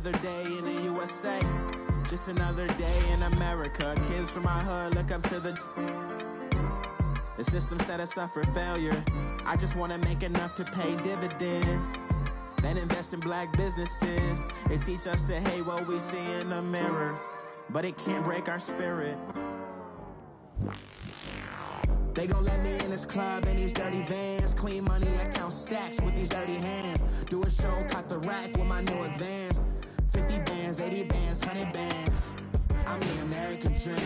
another day in the USA. Just another day in America. Kids from my hood look up to the system set us up for failure. I just want to make enough to pay dividends, then invest in black businesses. They teach us to hate what we see in the mirror, but it can't break our spirit. They gon' let me in this club in these dirty vans. Clean money, I count stacks with these dirty hands. Do a show, caught the rack with my new advance. 50 bands, 80 bands, 100 bands. I'm the American dream.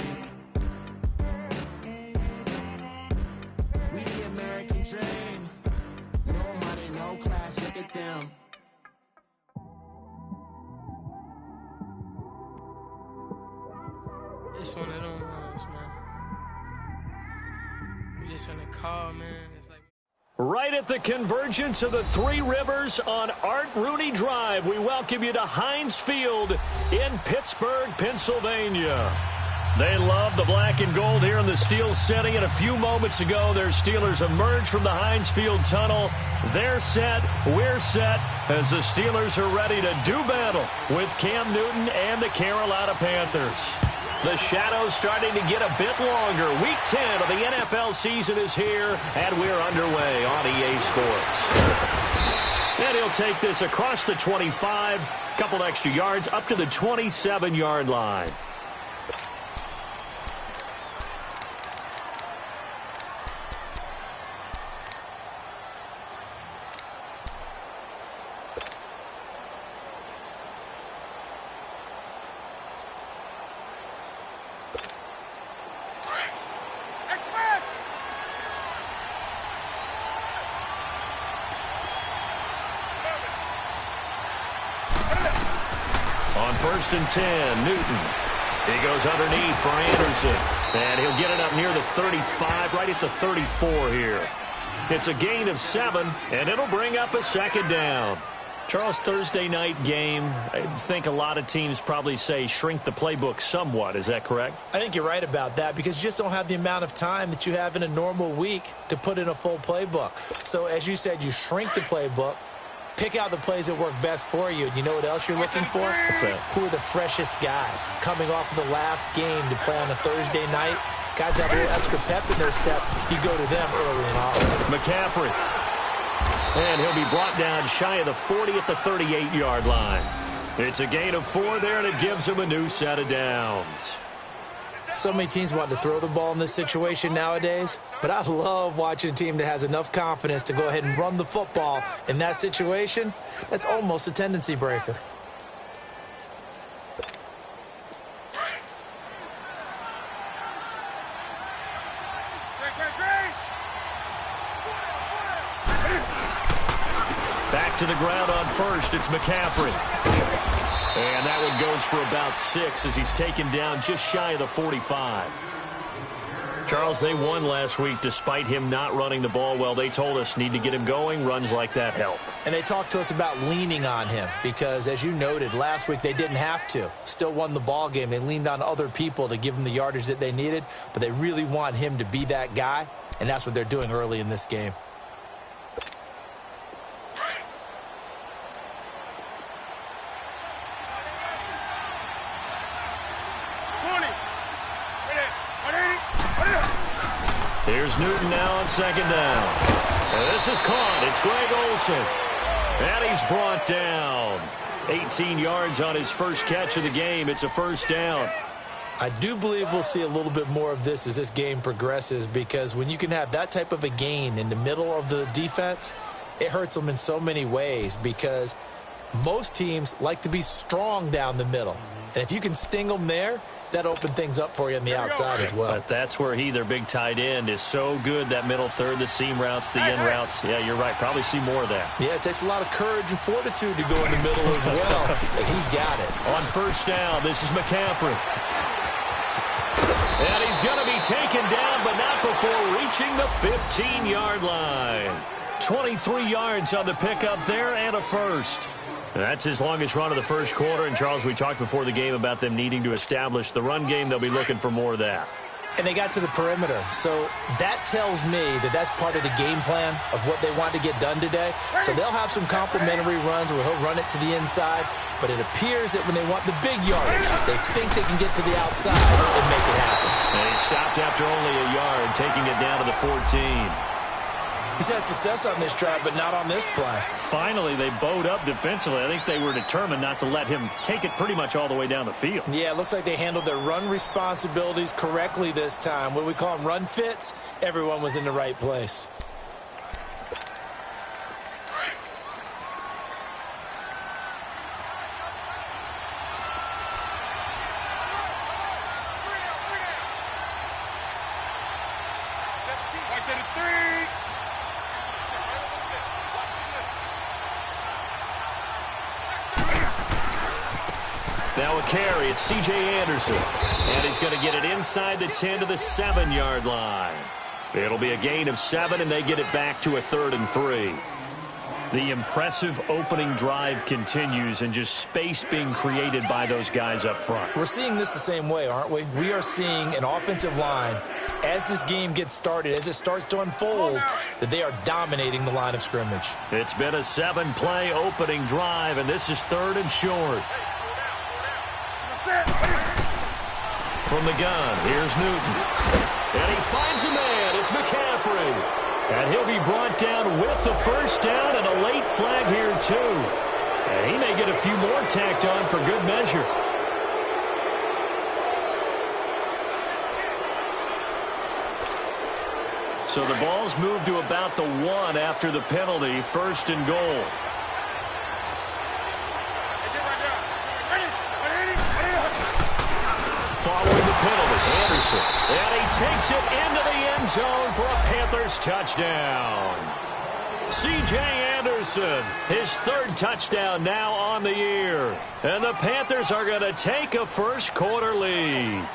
We the American dream. No money, no class, look at them. It's one of them ones, man. We just in the car, man. It's like right at the convergence of the Three Rivers on Art Rooney Drive, we welcome you to Heinz Field in Pittsburgh, Pennsylvania. They love the black and gold here in the Steel City, and a few moments ago, their Steelers emerged from the Heinz Field tunnel. They're set, we're set, as the Steelers are ready to do battle with Cam Newton and the Carolina Panthers. The shadows starting to get a bit longer. Week 10 of the NFL season is here, and we're underway on EA Sports. And he'll take this across the 25, couple extra yards, up to the 27-yard line. On 1st and 10, Newton. He goes underneath for Anderson. And he'll get it up near the 35, right at the 34 here. It's a gain of 7, and it'll bring up a second down. Charles, Thursday night game, I think a lot of teams probably say shrink the playbook somewhat. Is that correct? I think you're right about that because you just don't have the amount of time that you have in a normal week to put in a full playbook. So as you said, you shrink the playbook. Pick out the plays that work best for you. You know what else you're looking for? What's that? Who are the freshest guys coming off of the last game to play on a Thursday night? Guys that have a little extra pep in their step. You go to them early and often. McCaffrey. And he'll be brought down shy of the 40 at the 38-yard line. It's a gain of 4 there, and it gives him a new set of downs. So many teams want to throw the ball in this situation nowadays, but I love watching a team that has enough confidence to go ahead and run the football in that situation. That's almost a tendency breaker. Back to the ground on 1st, it's McCaffrey. And that one goes for about 6 as he's taken down just shy of the 45. Charles, they won last week despite him not running the ball well. They told us need to get him going. Runs like that help. And they talked to us about leaning on him because, as you noted, last week they didn't have to. Still won the ball game. They leaned on other people to give them the yardage that they needed, but they really want him to be that guy, and that's what they're doing early in this game. Here's Newton now on 2nd down. And this is caught. It's Greg Olsen. And he's brought down. 18 yards on his first catch of the game. It's a 1st down. I do believe we'll see a little bit more of this as this game progresses because when you can have that type of a gain in the middle of the defense, it hurts them in so many ways because most teams like to be strong down the middle. And if you can sting them there, that opened things up for you on the outside as well. But that's where their big tight end, is so good, that middle third, the seam routes, the in routes. Yeah, you're right. Probably see more of that. Yeah, it takes a lot of courage and fortitude to go in the middle as well. And he's got it. On 1st down, this is McCaffrey. And he's going to be taken down, but not before reaching the 15-yard line. 23 yards on the pickup there and a 1st. That's his longest run of the first quarter. And, Charles, we talked before the game about them needing to establish the run game. They'll be looking for more of that. and they got to the perimeter. So that tells me that that's part of the game plan of what they want to get done today. So they'll have some complimentary runs where he'll run it to the inside, but it appears that when they want the big yardage, they think they can get to the outside and make it happen. And he stopped after only a yard, taking it down to the 14. He's had success on this drive, but not on this play. Finally, they bowed up defensively. I think they were determined not to let him take it pretty much all the way down the field. Yeah, it looks like they handled their run responsibilities correctly this time. What we call them run fits, everyone was in the right place. Now a carry, it's C.J. Anderson. And he's going to get it inside the 10 to the 7-yard line. It'll be a gain of 7, and they get it back to a 3rd and 3. The impressive opening drive continues, and just space being created by those guys up front. We're seeing this the same way, aren't we? We are seeing an offensive line, as this game gets started, as it starts to unfold, that they are dominating the line of scrimmage. It's been a 7-play opening drive, and this is 3rd and short. From the gun, here's Newton. And he finds a man. It's McCaffrey. And he'll be brought down with the first down and a late flag here, too. And he may get a few more tacked on for good measure. So the ball's moved to about the 1 after the penalty, 1st and goal. Following the penalty, Anderson. And he takes it into the end zone for a Panthers touchdown. C.J. Anderson, his 3rd touchdown now on the year. And the Panthers are going to take a first-quarter lead.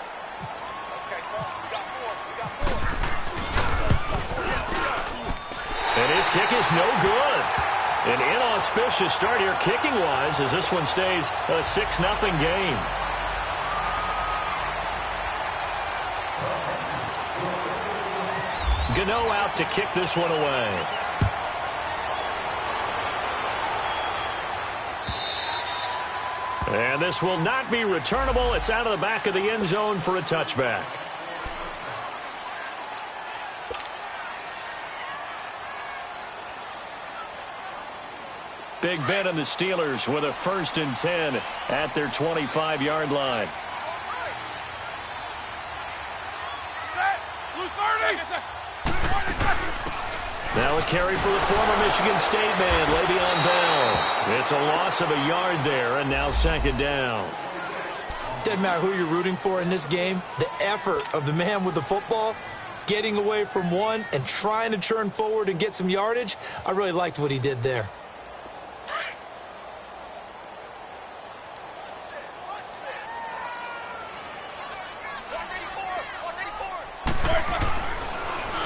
And his kick is no good. An inauspicious start here kicking-wise as this one stays a 6-0 game. Gano out to kick this one away. And this will not be returnable. It's out of the back of the end zone for a touchback. Big Ben and the Steelers with a 1st and 10 at their 25-yard line. Now a carry for the former Michigan State man, Le'Veon Bell. It's a loss of a yard there, and now 2nd down. Doesn't matter who you're rooting for in this game. The effort of the man with the football, getting away from one and trying to turn forward and get some yardage, I really liked what he did there.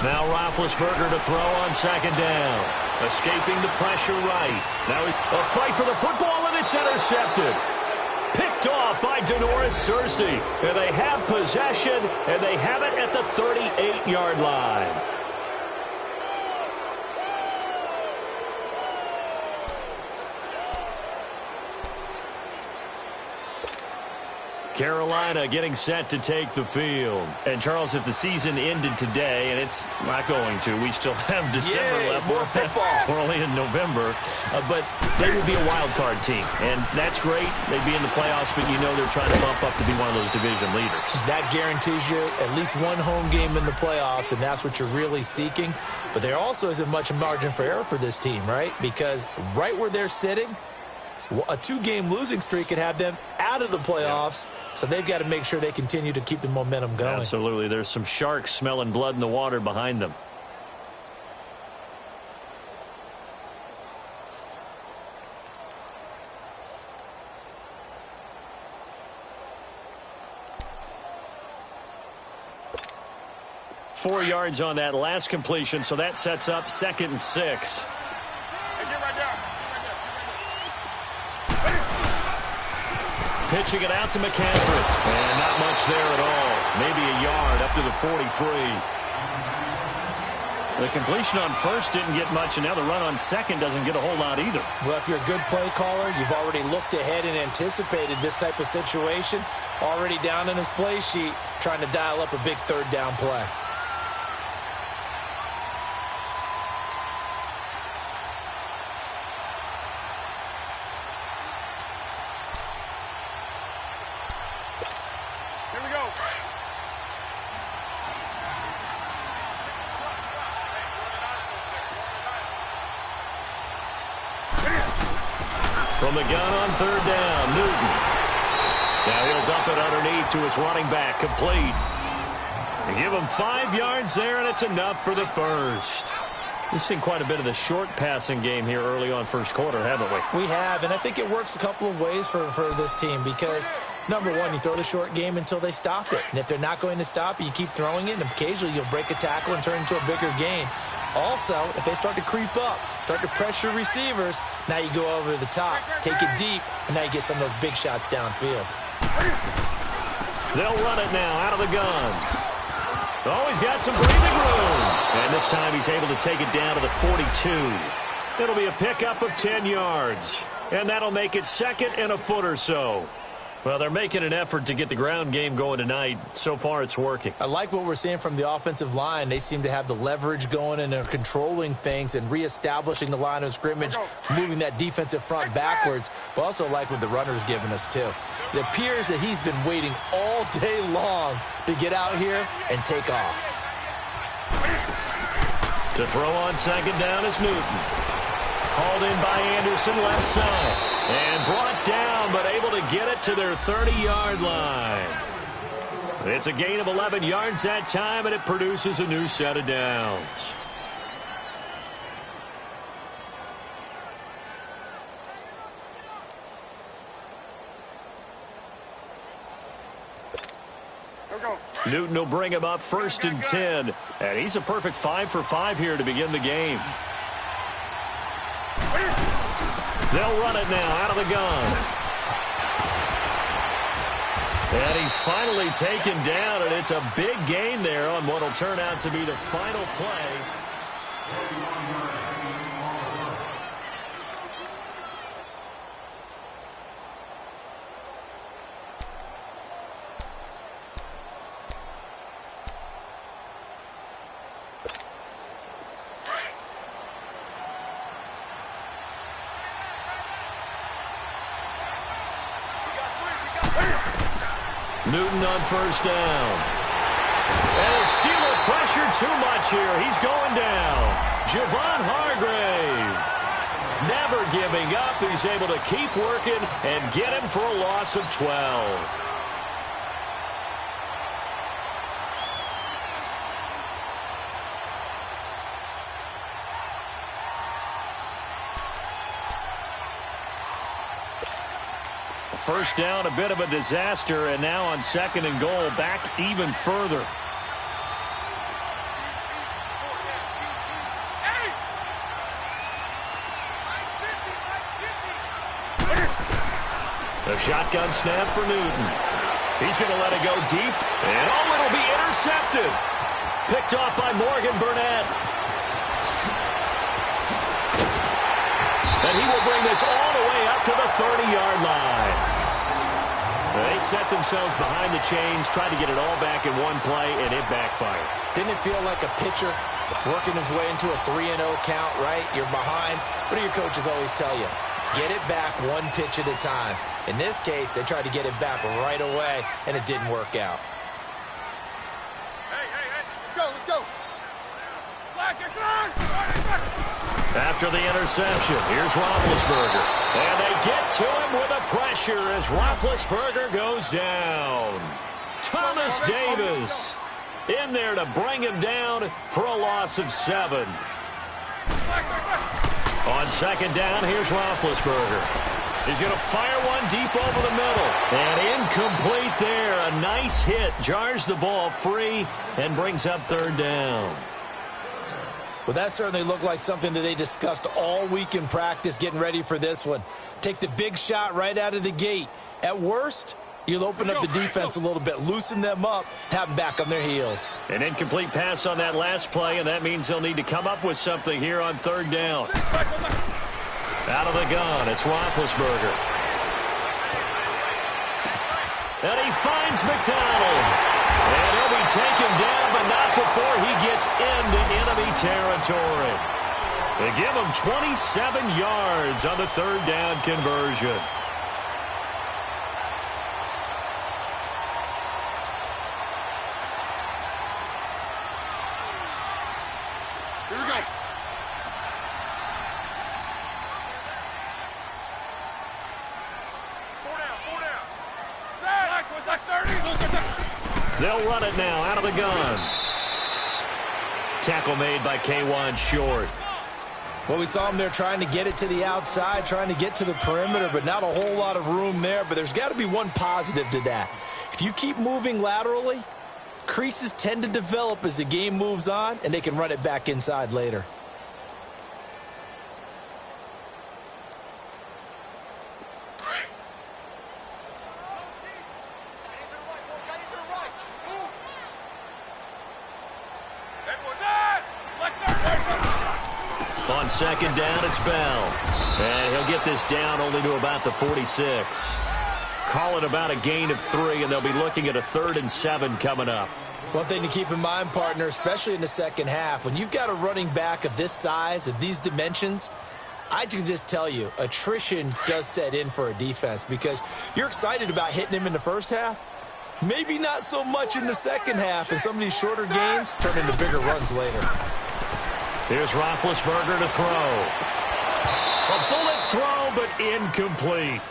Now Roethlisberger to throw on 2nd down. Escaping the pressure right. Now a fight for the football, and it's intercepted. Picked off by Denoris Searcy. And they have possession, and they have it at the 38-yard line. Carolina getting set to take the field. And, Charles, if the season ended today, and it's not going to, we still have December left. More football. We're only in November. But they would be a wild card team. And that's great. They'd be in the playoffs, but you know they're trying to bump up to be one of those division leaders. That guarantees you at least one home game in the playoffs, and that's what you're really seeking. But there also isn't much margin for error for this team, right? Because right where they're sitting, a 2-game losing streak could have them out of the playoffs. So they've got to make sure they continue to keep the momentum going. Absolutely. There's some sharks smelling blood in the water behind them. Four yards on that last completion, so that sets up 2nd and 6. Pitching it out to McCaffrey. And not much there at all. Maybe a yard up to the 43. The completion on first didn't get much, and now the run on second doesn't get a whole lot either. Well, if you're a good play caller, you've already looked ahead and anticipated this type of situation. Already down in his play sheet, trying to dial up a big third down play. From the gun on third down, Newton. Now he'll dump it underneath to his running back, complete. They give him 5 yards there, and it's enough for the first. We've seen quite a bit of the short passing game here early on first quarter, haven't we? We have, and I think it works a couple of ways for this team because, number one, you throw the short game until they stop it. And if they're not going to stop it, you keep throwing it, and occasionally you'll break a tackle and turn it into a bigger gain. Also, if they start to creep up, start to pressure receivers, now you go over the top, take it deep, and now you get some of those big shots downfield. They'll run it now out of the guns. Oh, he's got some breathing room. And this time he's able to take it down to the 42. It'll be a pickup of 10 yards. And that'll make it second and a foot or so. Well, they're making an effort to get the ground game going tonight. So far, it's working. I like what we're seeing from the offensive line. They seem to have the leverage going and they're controlling things and reestablishing the line of scrimmage, moving that defensive front backwards. But also like what the runner's giving us, too. It appears that he's been waiting all day long to get out here and take off. To throw on second down is Newton. Hauled in by Anderson, left side. And brought down, but able to get it to their 30-yard line. It's a gain of 11 yards that time, and it produces a new set of downs. Newton will bring him up first and 10. And he's a perfect 5 for 5 here to begin the game. They'll run it now out of the gun. And he's finally taken down, and it's a big gain there on what will turn out to be the final play. Newton on first down. And a Steeler pressure too much here. He's going down. Javon Hargrave. Never giving up. He's able to keep working and get him for a loss of 12. First down, a bit of a disaster, and now on second and goal, back even further. The shotgun snap for Newton. He's going to let it go deep, and oh, it'll be intercepted. Picked off by Morgan Burnett. And he will bring this all the way up to the 30-yard line. They set themselves behind the chains, tried to get it all back in one play, and it backfired. Didn't it feel like a pitcher working his way into a 3-0 count, right? You're behind. What do your coaches always tell you? Get it back one pitch at a time. In this case, they tried to get it back right away, and it didn't work out. Hey, let's go. After the interception, here's Roethlisberger. And they get to him with a pressure as Roethlisberger goes down. Thomas Davis in there to bring him down for a loss of 7. On second down, here's Roethlisberger. He's going to fire one deep over the middle. And incomplete there. A nice hit. Jars the ball free and brings up third down. Well, that certainly looked like something that they discussed all week in practice getting ready for this one. Take the big shot right out of the gate. At worst, you'll open up the defense a little bit, loosen them up, have them back on their heels. An incomplete pass on that last play, and that means they'll need to come up with something here on third down. Out of the gun, it's Roethlisberger. And he finds McDonald. And he'll be taken down, but not before he gets into enemy territory. They give him 27 yards on the third down conversion. Here we go. Four down. Zach, was that 30? They'll run it now out of the gun. Tackle made by K1 Short. Well, we saw him there trying to get it to the outside, trying to get to the perimeter, but not a whole lot of room there. But there's got to be one positive to that. If you keep moving laterally, creases tend to develop as the game moves on, and they can run it back inside later. On second down, it's Bell. And he'll get this down only to about the 46. Call it about a gain of 3, and they'll be looking at a 3rd and 7 coming up. One thing to keep in mind, partner, especially in the second half, when you've got a running back of this size, of these dimensions, I can just tell you, attrition does set in for a defense because you're excited about hitting him in the first half. Maybe not so much in the second half, and some of these shorter gains turn into bigger runs later. Here's Roethlisberger to throw. A bullet throw, but incomplete.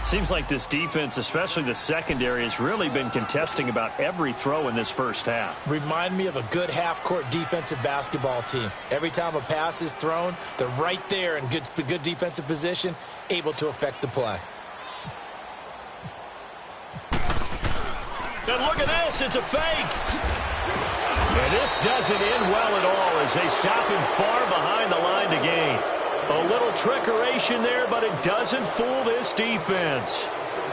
Seems like this defense, especially the secondary, has really been contesting about every throw in this first half. Remind me of a good half-court defensive basketball team. Every time a pass is thrown, they're right there in good defensive position, able to affect the play. And look at this, it's a fake. And this doesn't end well at all as they stop him far behind the line to gain. A little trickeration there, but it doesn't fool this defense.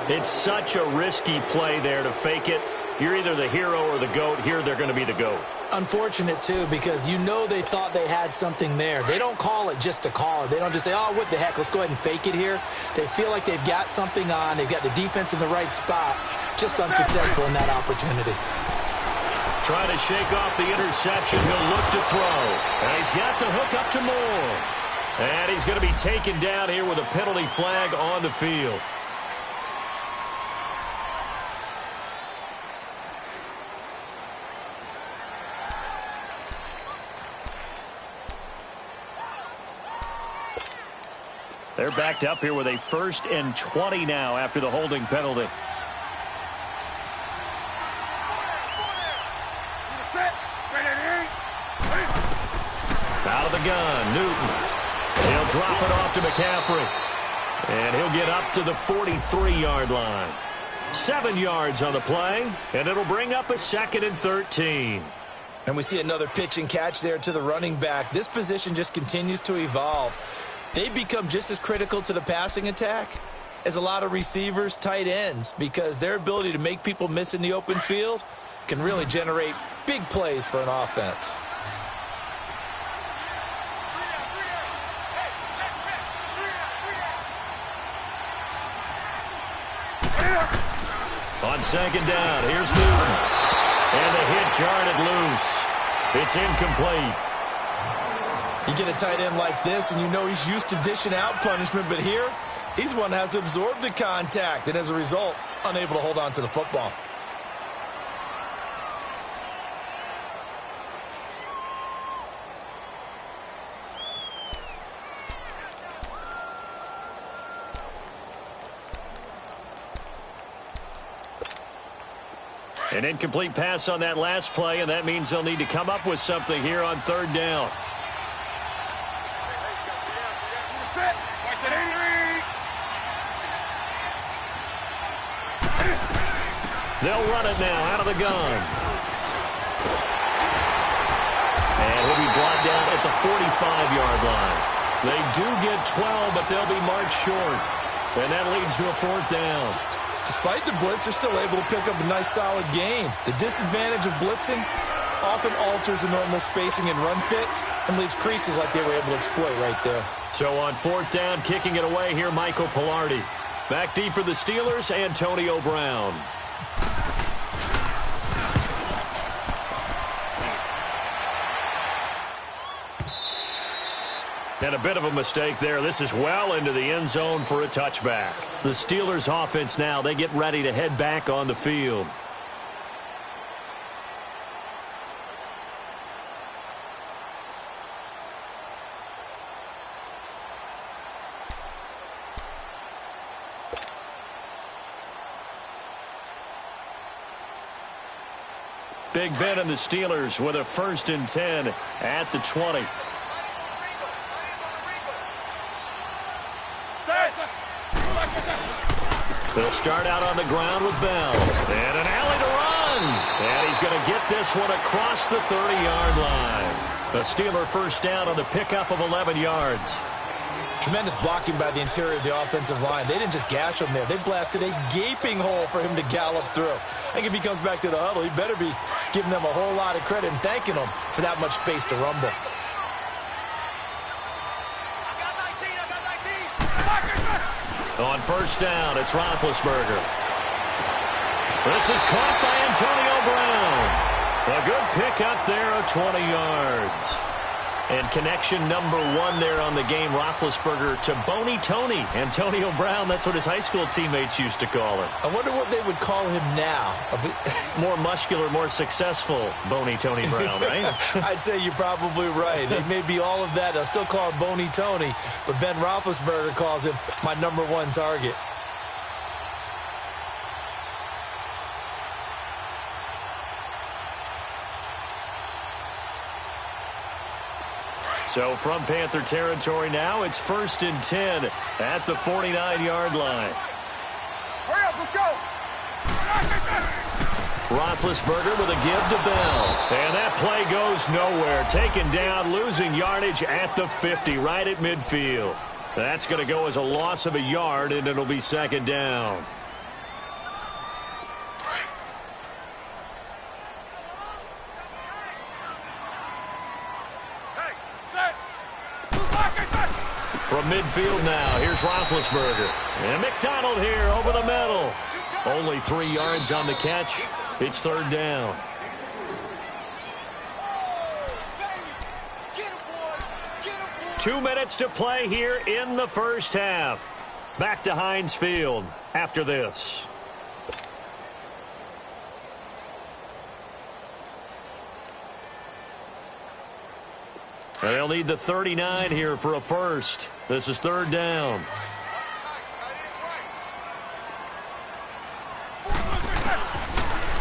It's such a risky play there to fake it. You're either the hero or the GOAT. Here they're going to be the GOAT. Unfortunate, too, because you know they thought they had something there. They don't call it just to call it. They don't just say, oh, what the heck, let's go ahead and fake it here. They feel like they've got something on. They've got the defense in the right spot. Just unsuccessful in that opportunity. Trying to shake off the interception. He'll look to throw. And he's got the hook up to Moore. And he's going to be taken down here with a penalty flag on the field. They're backed up here with a 1st and 20 now after the holding penalty. Out of the gun, Newton. He'll drop it off to McCaffrey. And he'll get up to the 43-yard line. 7 yards on the play, and it'll bring up a 2nd and 13. And we see another pitch and catch there to the running back. This position just continues to evolve. They become just as critical to the passing attack as a lot of receivers, tight ends, because their ability to make people miss in the open field can really generate big plays for an offense. On second down, here's Newton. And the hit jarred it loose. It's incomplete. You get a tight end like this, and you know he's used to dishing out punishment, but here, he's one that has to absorb the contact, and as a result, unable to hold on to the football. An incomplete pass on that last play, and that means they'll need to come up with something here on third down. They'll run it now out of the gun. And he'll be brought down at the 45-yard line. They do get 12, but they'll be marked short. And that leads to a 4th down. Despite the blitz, they're still able to pick up a nice, solid gain. The disadvantage of blitzing often alters the normal spacing and run fits and leaves creases like they were able to exploit right there. So on 4th down, kicking it away here, Michael Pilardi. Back deep for the Steelers, Antonio Brown. And a bit of a mistake there. This is well into the end zone for a touchback. The Steelers offense now, they get ready to head back on the field. Big Ben and the Steelers with a 1st and 10 at the 20. They'll start out on the ground with Bell. And an alley to run. And he's going to get this one across the 30-yard line. The Steeler 1st down on the pickup of 11 yards. Tremendous blocking by the interior of the offensive line. They didn't just gash him there. They blasted a gaping hole for him to gallop through. I think if he comes back to the huddle, he better be giving them a whole lot of credit and thanking them for that much space to rumble. On 1st down, it's Roethlisberger. This is caught by Antonio Brown. A good pickup there of 20 yards. And connection number 1 there on the game, Roethlisberger to Boney Tony. Antonio Brown, that's what his high school teammates used to call him. I wonder what they would call him now. More muscular, more successful Boney Tony Brown, right? I'd say you're probably right. It may be all of that. I'll still call him Boney Tony, but Ben Roethlisberger calls him my number 1 target. So from Panther territory now, it's 1st and 10 at the 49-yard line. Hurry up, let's go. Roethlisberger with a give to Bell. And that play goes nowhere. Taken down, losing yardage at the 50, right at midfield. That's going to go as a loss of a yard, and it'll be 2nd down. From midfield now, here's Roethlisberger. And McDonald here over the middle. Only 3 yards on the catch. It's 3rd down. Two minutes to play here in the 1st half. Back to Heinz Field after this. They'll need the 39 here for a 1st. This is 3rd down.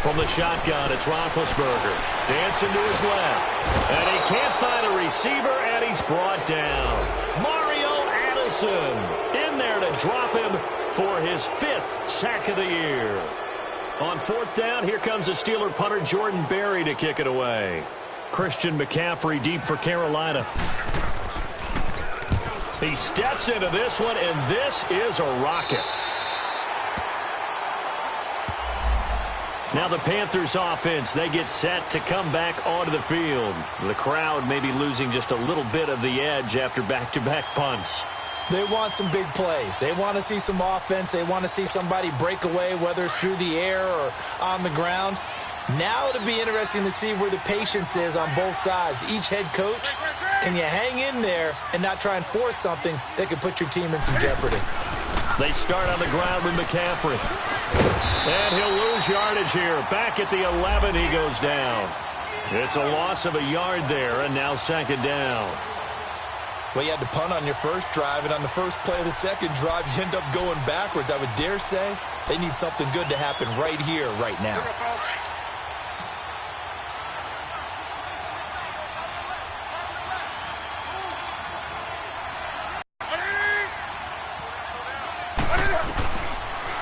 From the shotgun, it's Roethlisberger. Dancing to his left. And he can't find a receiver, and he's brought down. Mario Addison in there to drop him for his 5th sack of the year. On 4th down, here comes the Steeler punter Jordan Berry to kick it away. Christian McCaffrey deep for Carolina. He steps into this one, and this is a rocket. Now the Panthers offense, they get set to come back onto the field. The crowd may be losing just a little bit of the edge after back-to-back punts. They want some big plays. They want to see some offense. They want to see somebody break away, whether it's through the air or on the ground. Now it'll be interesting to see where the patience is on both sides. Each head coach, can you hang in there and not try and force something that could put your team in some jeopardy? They start on the ground with McCaffrey. And he'll lose yardage here. Back at the 11, he goes down. It's a loss of a yard there, and now 2nd down. Well, you had to punt on your first drive, and on the first play of the second drive, you end up going backwards. I would dare say they need something good to happen right here, right now.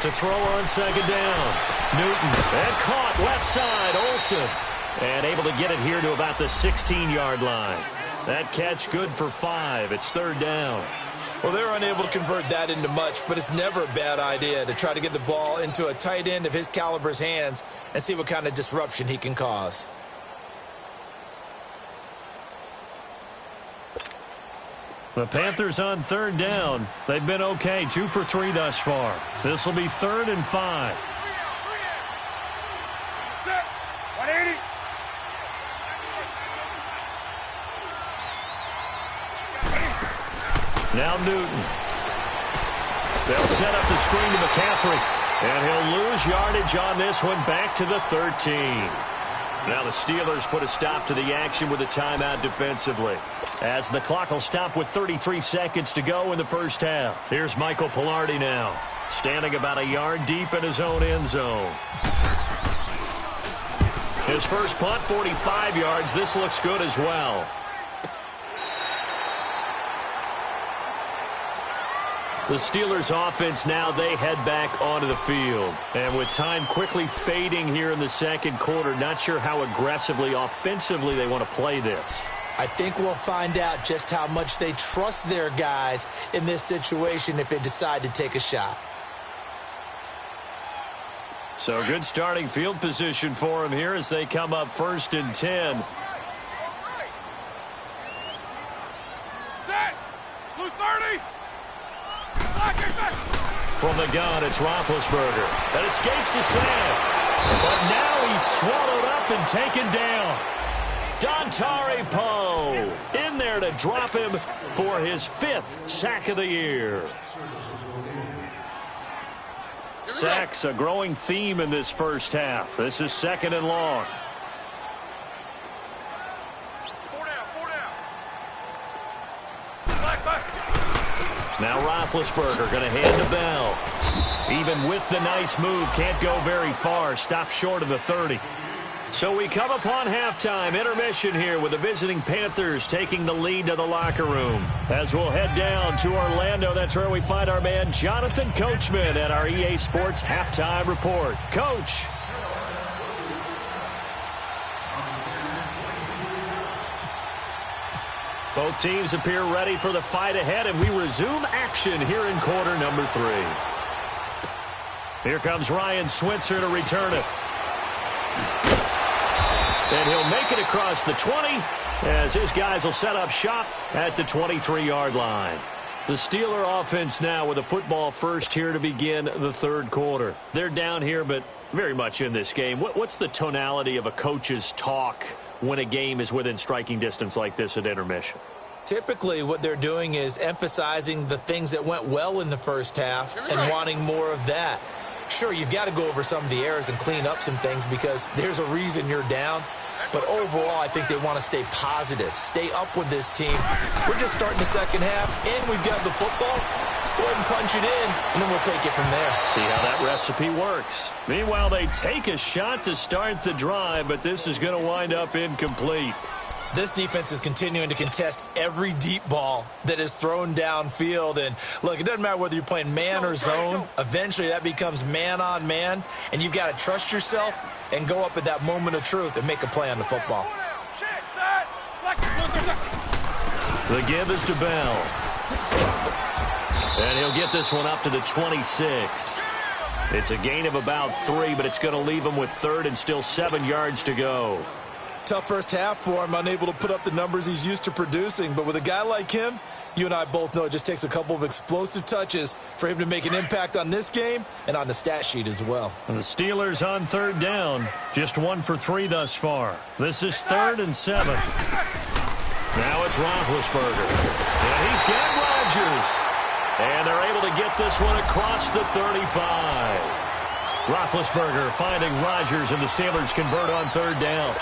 To throw on 2nd down. Newton, and caught left side, Olsen. And able to get it here to about the 16-yard line. That catch good for 5. It's 3rd down. Well, they're unable to convert that into much, but it's never a bad idea to try to get the ball into a tight end of his caliber's hands and see what kind of disruption he can cause. The Panthers on third down. They've been okay, 2 for 3 thus far. This will be 3rd and 5. 180. Now Newton. They'll set up the screen to McCaffrey. And he'll lose yardage on this one, back to the 13. Now the Steelers put a stop to the action with a timeout defensively, as the clock will stop with 33 seconds to go in the first half. Here's Michael Pilardi now, standing about a yard deep in his own end zone. His first punt, 45 yards. This looks good as well. The Steelers offense now, they head back onto the field. And with time quickly fading here in the second quarter, not sure how aggressively, offensively they want to play this. I think we'll find out just how much they trust their guys in this situation if they decide to take a shot. So good starting field position for them here as they come up 1st and 10. Set. Blue 30. From the gun, it's Roethlisberger. That escapes the sack. But now he's swallowed up and taken down. Dontari Poe in there to drop him for his 5th sack of the year. Sacks, a growing theme in this first half. This is 2nd and long. 4 down. Now Roethlisberger going to hand to Bell. Even with the nice move, can't go very far. Stopped short of the 30. So we come upon halftime, intermission here with the visiting Panthers taking the lead to the locker room. As we'll head down to Orlando, that's where we find our man Jonathan Coachman at our EA Sports Halftime Report. Coach. Both teams appear ready for the fight ahead, and we resume action here in quarter number 3. Here comes Ryan Switzer to return it. And he'll make it across the 20 as his guys will set up shop at the 23-yard line. The Steeler offense now with a football first here to begin the third quarter. They're down here, but very much in this game. What's the tonality of a coach's talk when a game is within striking distance like this at intermission? Typically, what they're doing is emphasizing the things that went well in the first half and wanting more of that. Sure, you've got to go over some of the errors and clean up some things because there's a reason you're down. But overall, I think they want to stay positive, stay up with this team. We're just starting the second half, and we've got the football. Let's go ahead and punch it in, and then we'll take it from there. See how that recipe works. Meanwhile, they take a shot to start the drive, but this is going to wind up incomplete. This defense is continuing to contest every deep ball that is thrown downfield. And, look, it doesn't matter whether you're playing man or zone. Eventually, that becomes man-on-man, and you've got to trust yourself and go up at that moment of truth and make a play on the football. The give is to Bell. And he'll get this one up to the 26. It's a gain of about 3, but it's going to leave him with 3rd and still 7 yards to go. Tough first half for him, unable to put up the numbers he's used to producing. But with a guy like him, you and I both know it just takes a couple of explosive touches for him to make an impact on this game and on the stat sheet as well. And the Steelers on third down, just 1 for 3 thus far. This is 3rd and 7. Now it's Roethlisberger. And he's got Rodgers. And they're able to get this one across the 35. Roethlisberger finding Rodgers, and the Steelers convert on third down.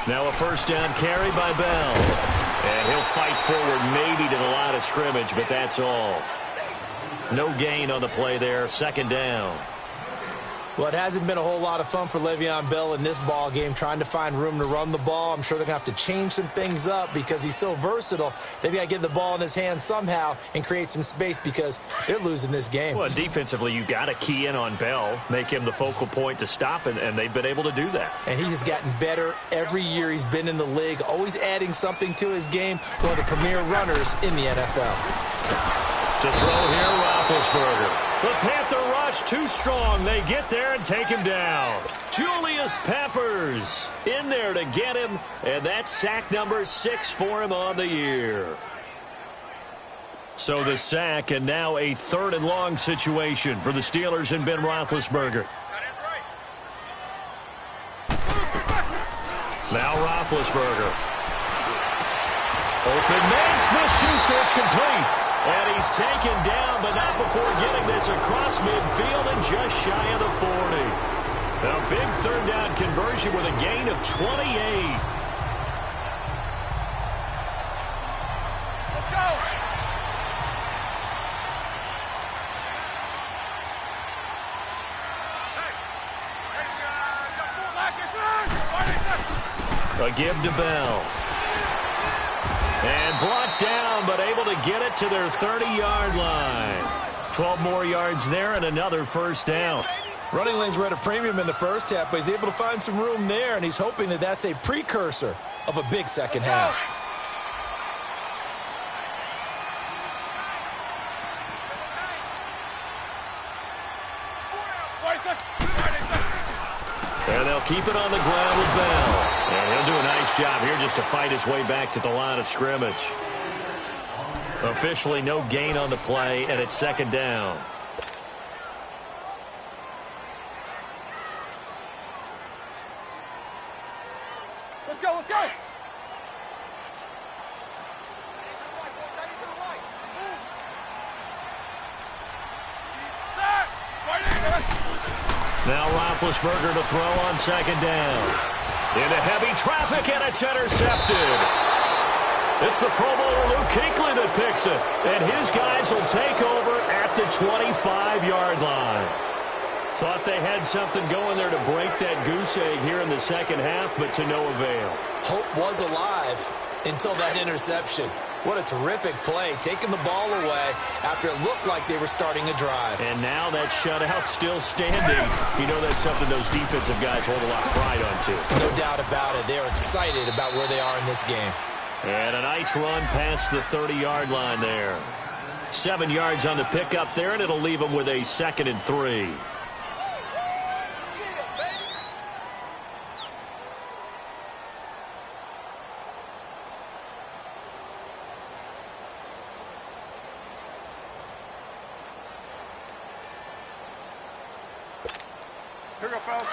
Now a first down carry by Bell. And he'll fight forward maybe to the line of scrimmage, but that's all. No gain on the play there. 2nd down. Well, it hasn't been a whole lot of fun for Le'Veon Bell in this ball game, trying to find room to run the ball. I'm sure they're going to have to change some things up because he's so versatile. They've got to get the ball in his hands somehow and create some space because they're losing this game. Well, defensively, you got to key in on Bell, make him the focal point to stop, and they've been able to do that. And he has gotten better every year he's been in the league, always adding something to his game, one of the premier runners in the NFL. To throw here, Roethlisberger. The Panther rush too strong. They get there and take him down. Julius Peppers in there to get him, and that's sack number 6 for him on the year. So the sack, and now a 3rd and long situation for the Steelers and Ben Roethlisberger. Now Roethlisberger. Open man, Smith-Schuster, it's complete. And he's taken down, but not before getting this across midfield and just shy of the 40. A big 3rd down conversion with a gain of 28. Let's go. A give to Bell. And brought down, but able to get it to their 30-yard line. 12 more yards there and another 1st down. Running lanes were at a premium in the first half, but he's able to find some room there, and he's hoping that that's a precursor of a big second half. And they'll keep it on the ground with Bell. And he'll do a nice job here just to fight his way back to the line of scrimmage. Officially no gain on the play, and it's 2nd down. Let's go, let's go. Now Roethlisberger to throw on 2nd down. Into heavy traffic, and it's intercepted. It's the Pro Bowler Luke Kuechly that picks it, and his guys will take over at the 25-yard line. Thought they had something going there to break that goose egg here in the 2nd half, but to no avail. Hope was alive until that interception. What a terrific play, taking the ball away after it looked like they were starting a drive. And now that shutout still standing. You know that's something those defensive guys hold a lot of pride on, too. No doubt about it. They're excited about where they are in this game. And a nice run past the 30-yard line there. 7 yards on the pickup there, and it'll leave them with a 2nd and 3. Here we go, fellas.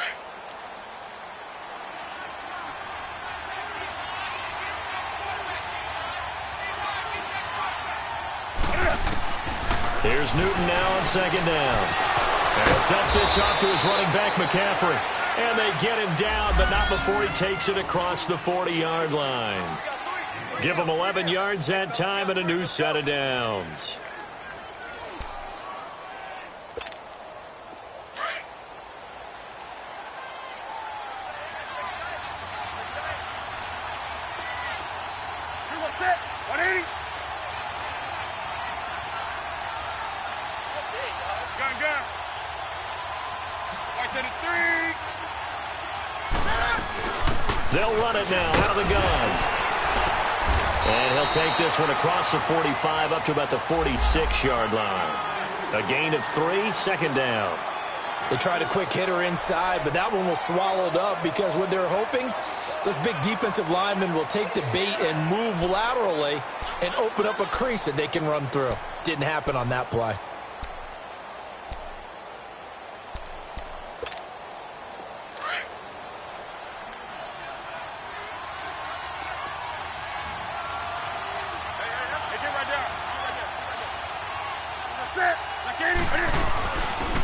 Here's Newton now on 2nd down. And he'll dump this off to his running back, McCaffrey. And they get him down, but not before he takes it across the 40-yard line. Give him 11 yards that time and a new set of downs. They'll run it now out of the gun. And he'll take this one across the 45 up to about the 46-yard line. A gain of 3, 2nd down. They tried a quick hitter inside, but that one was swallowed up because what they're hoping, those big defensive linemen will take the bait and move laterally and open up a crease that they can run through. Didn't happen on that play.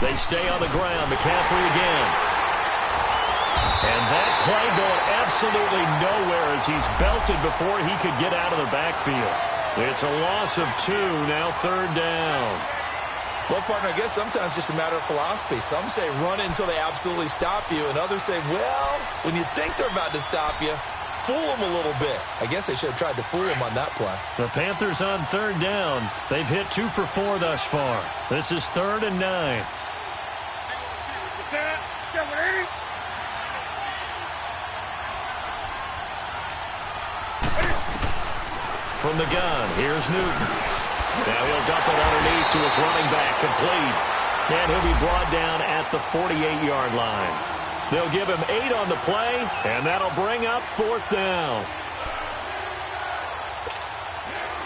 They stay on the ground. McCaffrey again. And that play going absolutely nowhere as he's belted before he could get out of the backfield. It's a loss of 2, now 3rd down. Well, partner, I guess sometimes it's just a matter of philosophy. Some say run it until they absolutely stop you, and others say, well, when you think they're about to stop you, fool them a little bit. I guess they should have tried to fool them on that play. The Panthers on third down. They've hit 2 for 4 thus far. This is 3rd and 9. From the gun, here's Newton. Now he'll dump it underneath to his running back, complete. And he'll be brought down at the 48-yard line. They'll give him 8 on the play, and that'll bring up 4th down.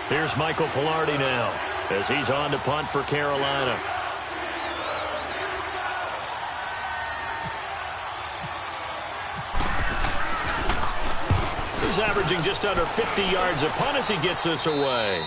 Here's Michael Pilardi now as he's on to punt for Carolina. He's averaging just under 50 yards a punt as he gets this away.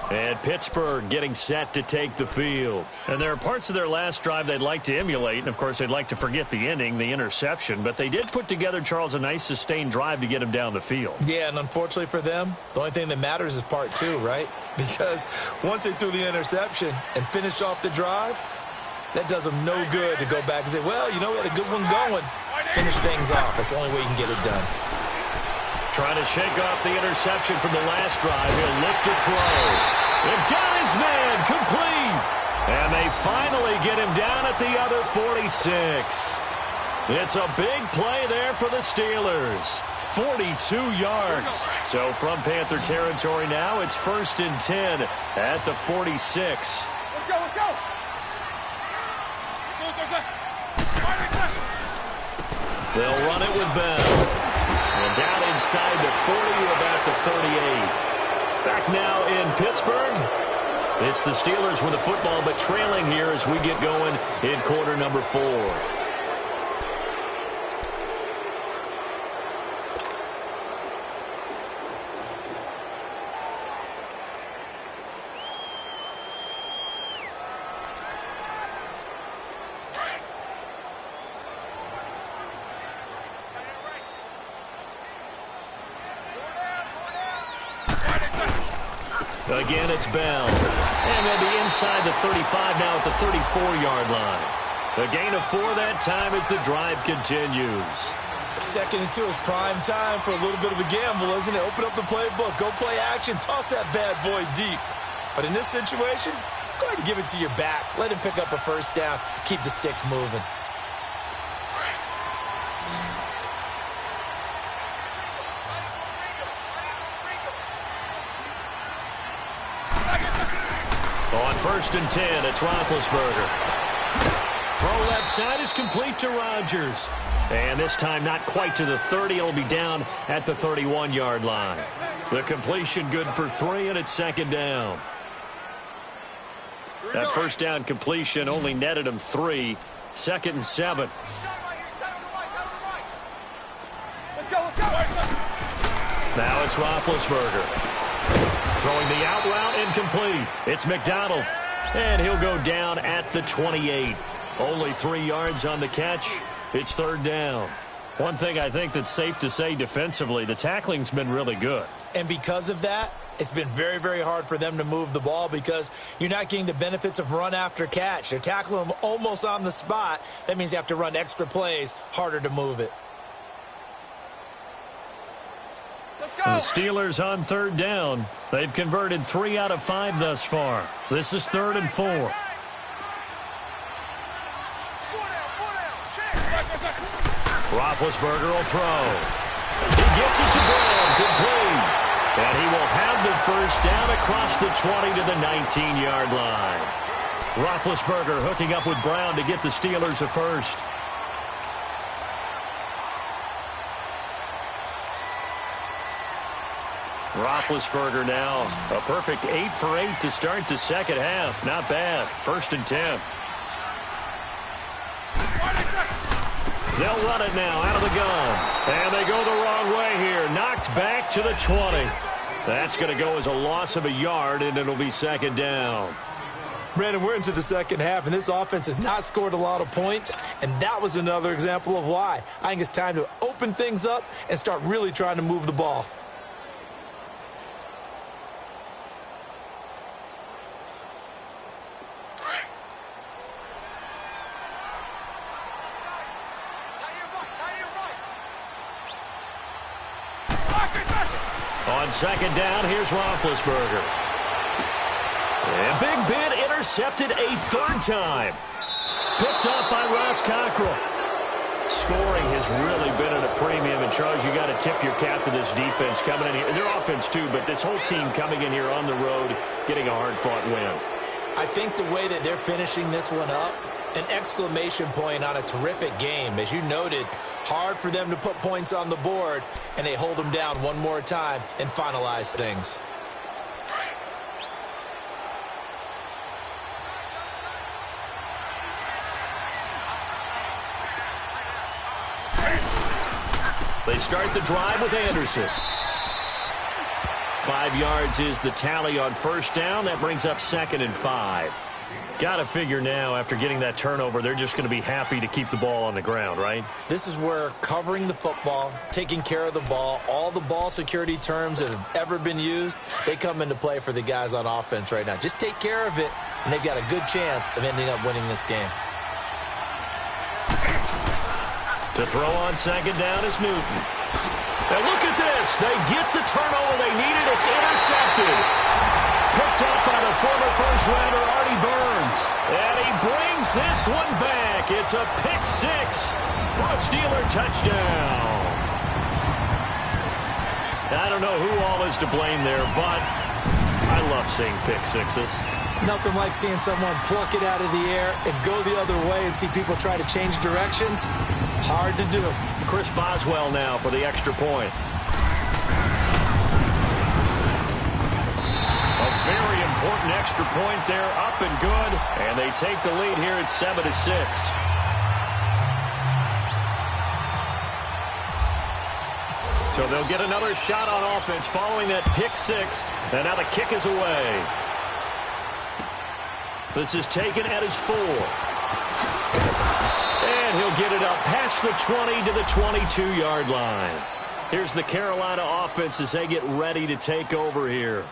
And Pittsburgh getting set to take the field. And there are parts of their last drive they'd like to emulate. And, of course, they'd like to forget the ending, the interception. But they did put together, Charles, a nice sustained drive to get him down the field. Yeah, and unfortunately for them, the only thing that matters is part 2, right? Because once they threw the interception and finished off the drive, that does them no good to go back and say, well, you know, we had a good one going. Finish things off. That's the only way you can get it done. Trying to shake off the interception from the last drive. He'll look to throw. And got his man complete. And they finally get him down at the other 46. It's a big play there for the Steelers. 42 yards. So from Panther territory now, it's 1st and 10 at the 46. Let's go, let's go. They'll run it with Bell. And down inside the 40 or about the 38. Back now in Pittsburgh. It's the Steelers with the football, but trailing here as we get going in quarter number 4. Again, it's Bell. And they'll be inside the 35 now at the 34-yard line. A gain of 4 that time as the drive continues. 2nd and 2 is prime time for a little bit of a gamble, isn't it? Open up the playbook, go play action, toss that bad boy deep. But in this situation, go ahead and give it to your back. Let him pick up a 1st down, keep the sticks moving. On 1st and 10, it's Roethlisberger. Throw left side is complete to Rodgers. And this time not quite to the 30. It'll be down at the 31-yard line. The completion good for 3, and it's 2nd down. That 1st down completion only netted him 3. 2nd and 7. Let's go, let's go. Now it's Roethlisberger. Throwing the out route incomplete. It's McDonald. And he'll go down at the 28. Only 3 yards on the catch. It's 3rd down. One thing I think that's safe to say defensively, the tackling's been really good. And because of that, it's been very, very hard for them to move the ball because you're not getting the benefits of run after catch. They're tackling them almost on the spot. That means you have to run extra plays, harder to move it. The Steelers on 3rd down. They've converted 3 out of 5 thus far. This is 3rd and 4. Roethlisberger will throw. He gets it to Brown, complete. And he will have the 1st down across the 20 to the 19-yard line. Roethlisberger hooking up with Brown to get the Steelers a 1st. Roethlisberger now a perfect 8 for 8 to start the 2nd half. Not bad. 1st and 10. They'll run it now out of the gun. And they go the wrong way here. Knocked back to the 20. That's going to go as a loss of a yard, and it'll be 2nd down. Brandon, we're into the 2nd half, and this offense has not scored a lot of points, and that was another example of why. I think it's time to open things up and start really trying to move the ball. On second down, here's Roethlisberger. And Big Ben intercepted a third time. Picked up by Ross Cockrell. Scoring has really been at a premium. And, Charles, you got to tip your cap to this defense coming in here. Their offense, too, but this whole team coming in here on the road, getting a hard-fought win. I think the way that they're finishing this one up, an exclamation point on a terrific game. As you noted, hard for them to put points on the board, and they hold them down one more time and finalize things. They start the drive with Anderson. 5 yards is the tally on first down. That brings up 2nd and 5. Got to figure now, after getting that turnover, they're just going to be happy to keep the ball on the ground, right? This is where covering the football, taking care of the ball, all the ball security terms that have ever been used, they come into play for the guys on offense right now. Just take care of it, and they've got a good chance of ending up winning this game. To throw on second down is Newton. Now look at this. They get the turnover they needed. It's intercepted. Picked up by the former first-rounder Artie Burns. And he brings this one back. It's a pick six for a Steeler touchdown. I don't know who all is to blame there, but I love seeing pick sixes. Nothing like seeing someone pluck it out of the air and go the other way and see people try to change directions. Hard to do. Chris Boswell now for the extra point. A very important extra point there, up and good. And they take the lead here at 7-6. So they'll get another shot on offense following that pick six. And now the kick is away. This is taken at his 4. And he'll get it up past the 20 to the 22-yard line. Here's the Carolina offense as they get ready to take over here.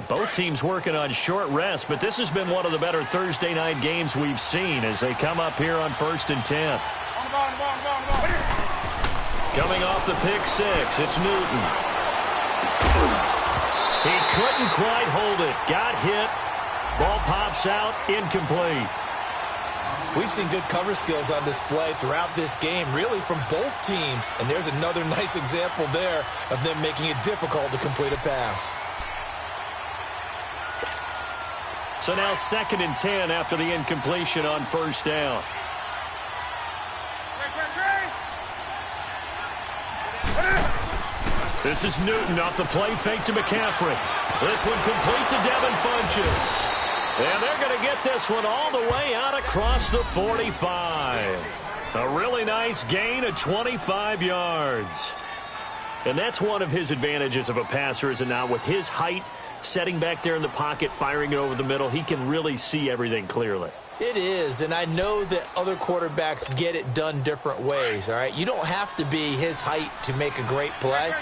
Both teams working on short rest, but this has been one of the better Thursday night games we've seen as they come up here on 1st and 10. Coming off the pick six, it's Newton. He couldn't quite hold it. Got hit. Ball pops out, incomplete. We've seen good cover skills on display throughout this game, really from both teams. And there's another nice example there of them making it difficult to complete a pass. So now 2nd and 10 after the incompletion on first down. This is Newton off the play fake to McCaffrey. This one complete to Devin Funchess. And they're going to get this one all the way out across the 45. A really nice gain of 25 yards. And that's one of his advantages of a passer, is it not? With his height, setting back there in the pocket, firing it over the middle, he can really see everything clearly. It is, and I know that other quarterbacks get it done different ways, all right? You don't have to be his height to make a great play,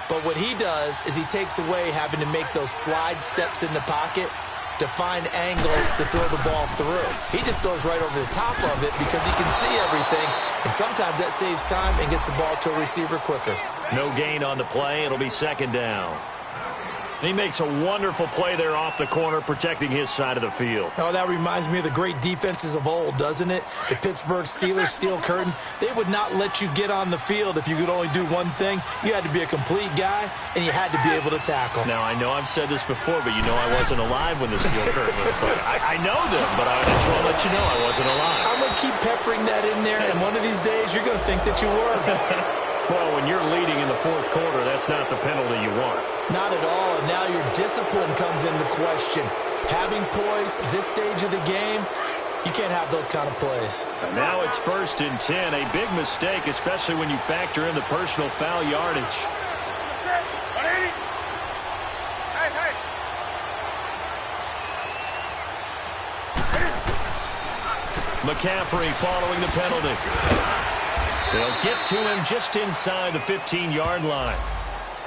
but what he does is he takes away having to make those slide steps in the pocket to find angles to throw the ball through. He just throws right over the top of it because he can see everything, and sometimes that saves time and gets the ball to a receiver quicker. No gain on the play. It'll be 2nd down. He makes a wonderful play there off the corner, protecting his side of the field. Oh, that reminds me of the great defenses of old, doesn't it? The Pittsburgh Steelers steel curtain. They would not let you get on the field if you could only do one thing. You had to be a complete guy, and you had to be able to tackle. Now, I know I've said this before, but you know I wasn't alive when the steel curtain was put. I know them, but I just want to let you know I wasn't alive. I'm going to keep peppering that in there, and one of these days you're going to think that you were. Well, when you're leading in the 4th quarter, that's not the penalty you want. Not at all, and now your discipline comes into question. Having poise at this stage of the game, you can't have those kind of plays. And now it's 1st and 10, a big mistake, especially when you factor in the personal foul yardage. McCaffrey following the penalty. They'll get to him just inside the 15-yard line.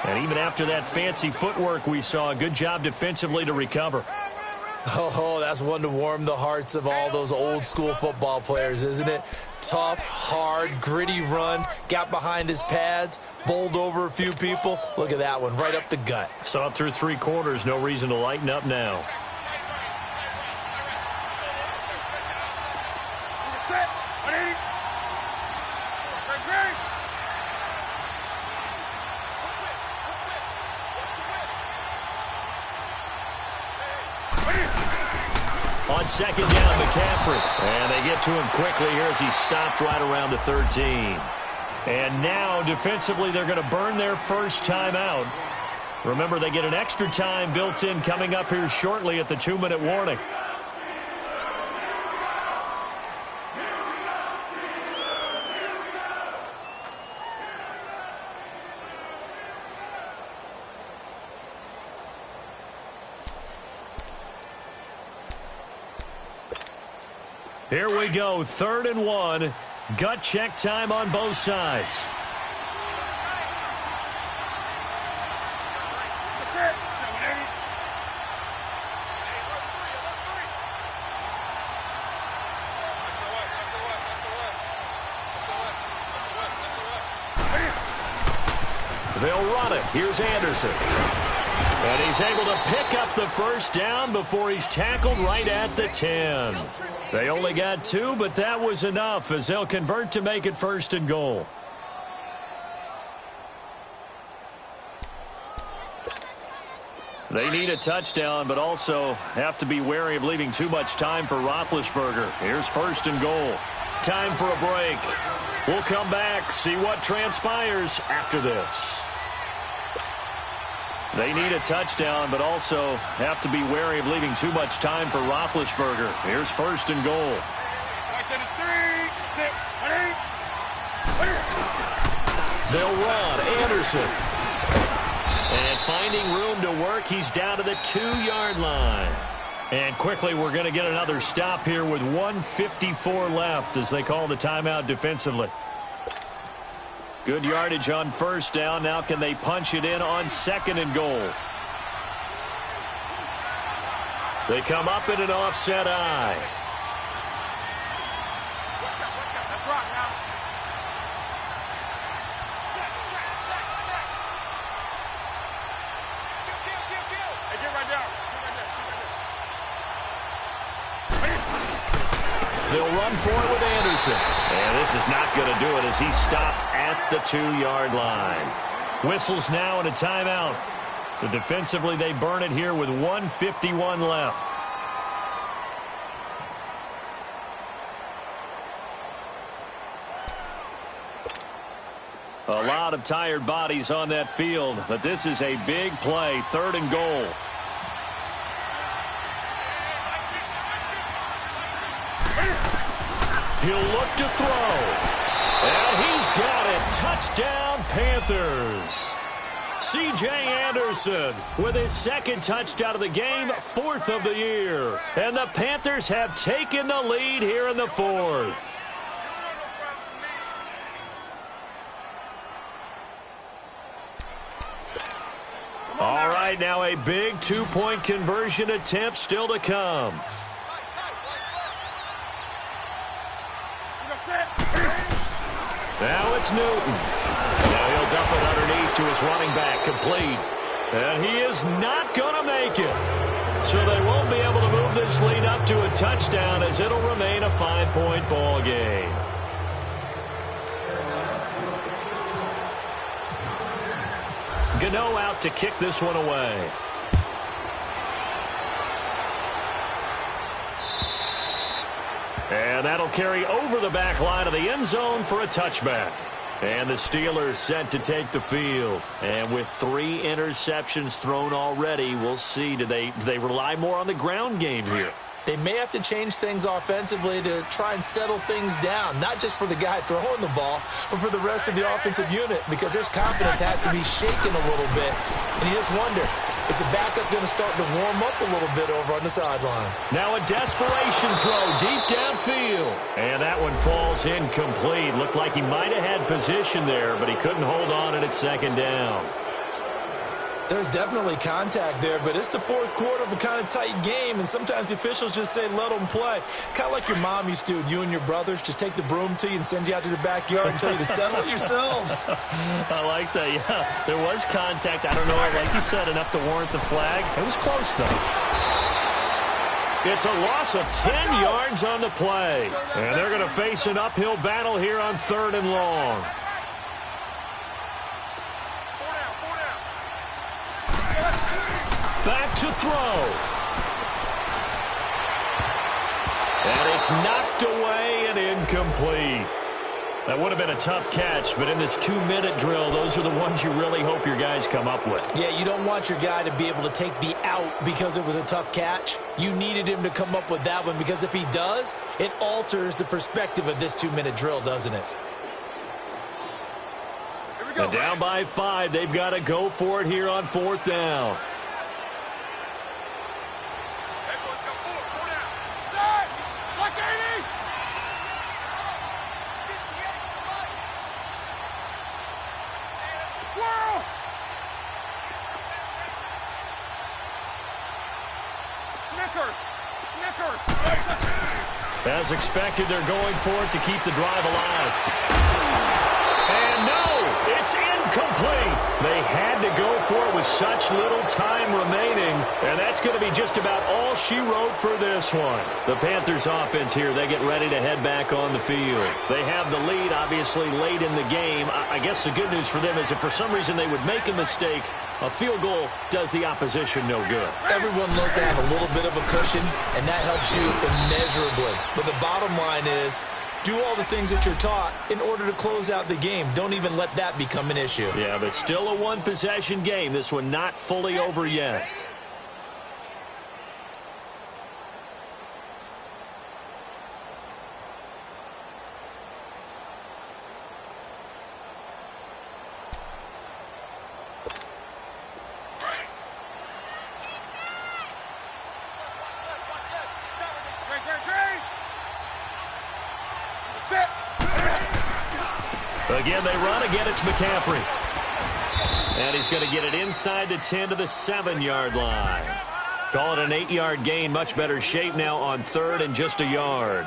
And even after that fancy footwork we saw, a good job defensively to recover. Oh, that's one to warm the hearts of all those old school football players, isn't it? Tough, hard, gritty run, got behind his pads, bowled over a few people. Look at that one, right up the gut. Saw it through 3 quarters, no reason to lighten up now. On second down, McCaffrey. And they get to him quickly here as he stopped right around the 13. And now, defensively, they're going to burn their first timeout. Remember, they get an extra time built in coming up here shortly at the 2-minute warning. Here we go, 3rd and 1. Gut check time on both sides. They'll run it. Here's Anderson. And he's able to pick up the first down before he's tackled right at the 10. They only got 2, but that was enough as they'll convert to make it 1st and goal. They need a touchdown, but also have to be wary of leaving too much time for Roethlisberger. Here's 1st and goal. Time for a break. We'll come back, see what transpires after this. They need a touchdown, but also have to be wary of leaving too much time for Roethlisberger. Here's 1st and goal. They'll run. Anderson. And finding room to work, he's down to the 2-yard line. And quickly, we're going to get another stop here with 1:54 left as they call the timeout defensively. Good yardage on 1st down. Now can they punch it in on 2nd and goal? They come up in an offset eye. They'll run for it with Anderson. And this is not going to do it as he stopped at the 2-yard line. Whistles now and a timeout. So defensively, they burn it here with 1:51 left. A lot of tired bodies on that field, but this is a big play, 3rd and goal. He'll look to throw. And he's got it. Touchdown, Panthers. C.J. Anderson with his 2nd touchdown of the game, 4th of the year. And the Panthers have taken the lead here in the 4th. All right, now a big 2-point conversion attempt still to come. Now it's Newton. Now he'll dump it underneath to his running back, complete. And he is not going to make it. So they won't be able to move this lead up to a touchdown as it'll remain a 5-point ball game. Gano out to kick this one away. And that'll carry over the back line of the end zone for a touchback. And the Steelers set to take the field. And with 3 interceptions thrown already, we'll see. Do they rely more on the ground game here? They may have to change things offensively to try and settle things down, not just for the guy throwing the ball, but for the rest of the offensive unit, because their confidence has to be shaken a little bit. And you just wonder, is the backup going to start to warm up a little bit over on the sideline? Now a desperation throw deep downfield. And that one falls incomplete. Looked like he might have had position there, but he couldn't hold on at 2nd down. There's definitely contact there, but it's the fourth quarter of a kind of tight game, and sometimes the officials just say, let them play. Kind of like your mom used to with you and your brothers. Just take the broom to you and send you out to the backyard and tell you to settle it yourselves. I like that, yeah. There was contact. I don't know, like you said, enough to warrant the flag. It was close, though. It's a loss of 10 yards on the play. And they're going to face an uphill battle here on 3rd and long. Back to throw. And it's knocked away and incomplete. That would have been a tough catch, but in this 2-minute drill, those are the ones you really hope your guys come up with. Yeah, you don't want your guy to be able to take the out because it was a tough catch. You needed him to come up with that one because if he does, it alters the perspective of this 2-minute drill, doesn't it? And down by 5, they've got to go for it here on 4th down. As expected, they're going for it to keep the drive alive. And no, it's incomplete. They had to go for it with such little time remaining, and that's going to be just about all she wrote for this one. The Panthers offense here, they get ready to head back on the field. They have the lead, obviously, late in the game. I guess the good news for them is if for some reason they would make a mistake, a field goal does the opposition no good. Everyone looked at a little bit of a cushion, and that helps you immeasurably. But the bottom line is, do all the things that you're taught in order to close out the game. Don't even let that become an issue. Yeah, but still a one-possession game. This one not fully over yet. Again, they run. Again, it's McCaffrey. And he's going to get it inside the 10 to the 7-yard line. Call it an 8-yard gain. Much better shape now on 3rd and just a yard.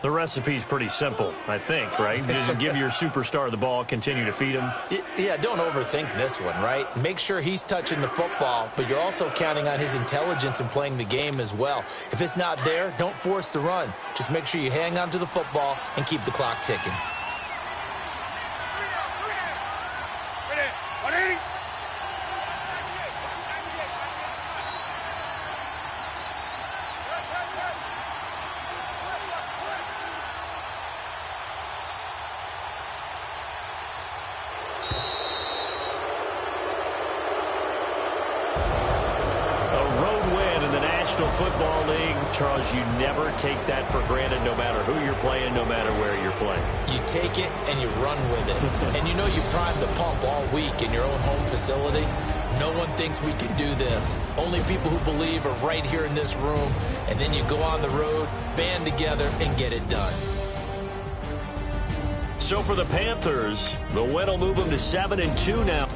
The recipe's pretty simple, I think, right? Just give your superstar the ball, continue to feed him. Yeah, don't overthink this one, right? Make sure he's touching the football, but you're also counting on his intelligence in playing the game as well. If it's not there, don't force the run. Just make sure you hang on to the football and keep the clock ticking. Football League, Charles, you never take that for granted no matter who you're playing, no matter where you're playing. You take it and you run with it. And you know you primed the pump all week in your own home facility. No one thinks we can do this. Only people who believe are right here in this room. And then you go on the road, band together, and get it done. So for the Panthers, the win will move them to 7-2 now.